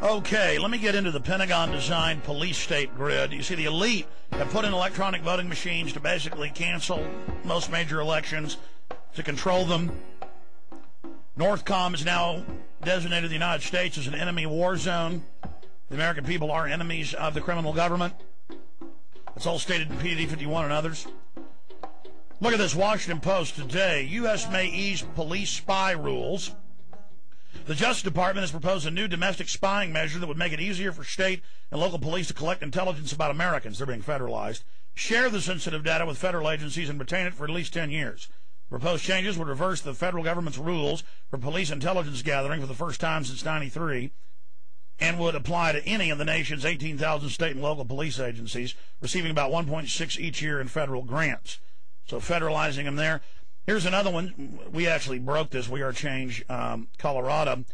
Okay, let me get into the Pentagon-designed police state grid. You see, the elite have put in electronic voting machines to basically cancel most major elections, to control them. Northcom has now designated the United States as an enemy war zone. The American people are enemies of the criminal government. It's all stated in PDD 51 and others. Look at this, Washington Post today. U.S. may ease police spy rules. The Justice Department has proposed a new domestic spying measure that would make it easier for state and local police to collect intelligence about Americans. They're being federalized. Share the sensitive data with federal agencies and retain it for at least 10 years. Proposed changes would reverse the federal government's rules for police intelligence gathering for the first time since '93 and would apply to any of the nation's 18,000 state and local police agencies, receiving about 1.6 each year in federal grants. So federalizing them there. Here's another one. We actually broke this. We Are Change, Colorado,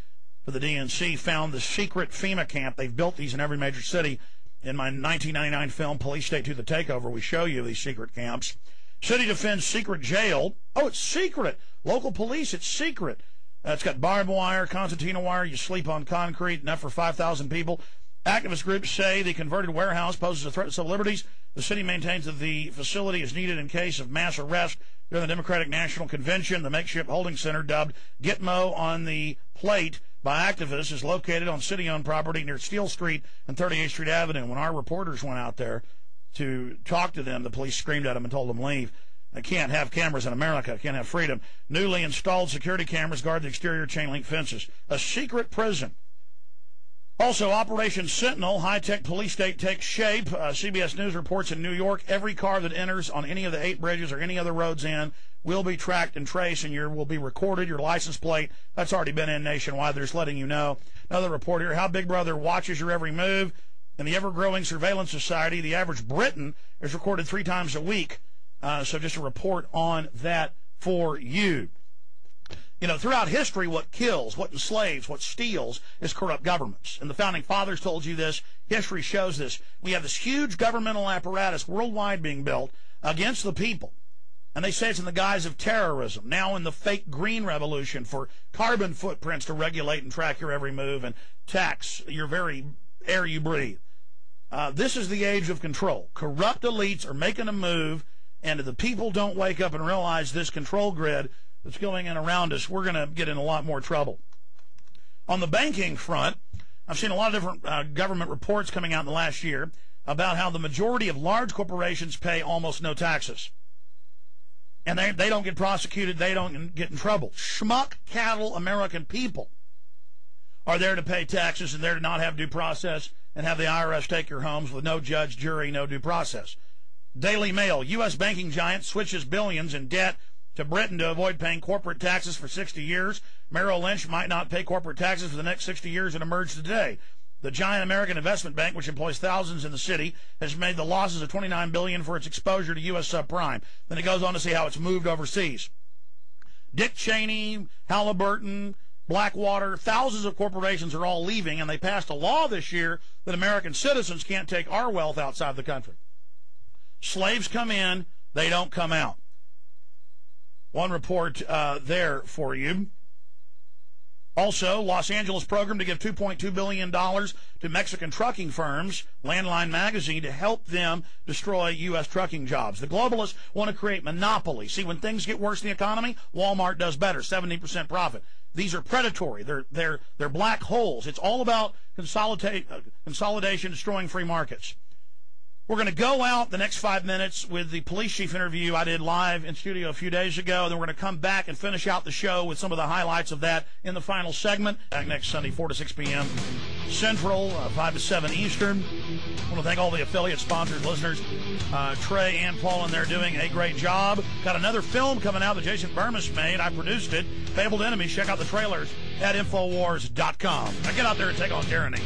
for the DNC, found the secret FEMA camp. They've built these in every major city. In my 1999 film, Police State to the Takeover, we show you these secret camps. City defends secret jail. Oh, it's secret. Local police, it's secret. It's got barbed wire, concertina wire. You sleep on concrete, enough for 5,000 people. Activist groups say the converted warehouse poses a threat to civil liberties. The city maintains that the facility is needed in case of mass arrest during the Democratic National Convention. The makeshift holding center, dubbed Gitmo on the Plate by activists, is located on city-owned property near Steele Street and 38th Street Avenue. When our reporters went out there to talk to them, the police screamed at them and told them leave. They can't have cameras in America. Can't have freedom. Newly installed security cameras guard the exterior chain-link fences. A secret prison. Also, Operation Sentinel, high-tech police state takes shape. CBS News reports in New York, every car that enters on any of the 8 bridges or any other roads in will be tracked and traced, and will be recorded, your license plate. That's already been in nationwide. They're just letting you know. Another report here, how Big Brother watches your every move. In the ever-growing surveillance society, the average Briton is recorded 3 times a week. So just a report on that for you. You know, throughout history, what kills, what enslaves, what steals is corrupt governments. And the Founding Fathers told you this. History shows this. We have this huge governmental apparatus worldwide being built against the people. And they say it's in the guise of terrorism. Now in the fake green revolution for carbon footprints to regulate and track your every move and tax your very air you breathe. This is the age of control. Corrupt elites are making a move, and if the people don't wake up and realize this control grid that's going in around us, we're going to get in a lot more trouble. On the banking front, I've seen a lot of different government reports coming out in the last year about how the majority of large corporations pay almost no taxes. And they don't get prosecuted, they don't get in trouble. Schmuck cattle American people are there to pay taxes and there to not have due process and have the IRS take your homes with no judge, jury, no due process. Daily Mail, U.S. banking giant switches billions in debt to Britain to avoid paying corporate taxes for 60 years. Merrill Lynch might not pay corporate taxes for the next 60 years and emerge today. The giant American investment bank, which employs thousands in the city, has made the losses of $29 billion for its exposure to U.S. subprime. Then it goes on to see how it's moved overseas. Dick Cheney, Halliburton, Blackwater, thousands of corporations are all leaving, and they passed a law this year that American citizens can't take our wealth outside the country. Slaves come in, they don't come out. One report there for you. Also, Los Angeles program to give $2.2 billion to Mexican trucking firms, Landline magazine, to help them destroy U.S. trucking jobs. The globalists want to create monopoly. See, when things get worse in the economy, Walmart does better, 70% profit. These are predatory. They're black holes. It's all about consolidation, destroying free markets. We're going to go out the next 5 minutes with the police chief interview I did live in studio a few days ago. Then we're going to come back and finish out the show with some of the highlights of that in the final segment. Back next Sunday, 4 to 6 p.m. Central, 5 to 7 Eastern. I want to thank all the affiliate sponsors, listeners. Trey and Paul, and they're doing a great job. Got another film coming out that Jason Burmis made. I produced it. Fabled Enemies. Check out the trailers at Infowars.com. Now get out there and take on tyranny.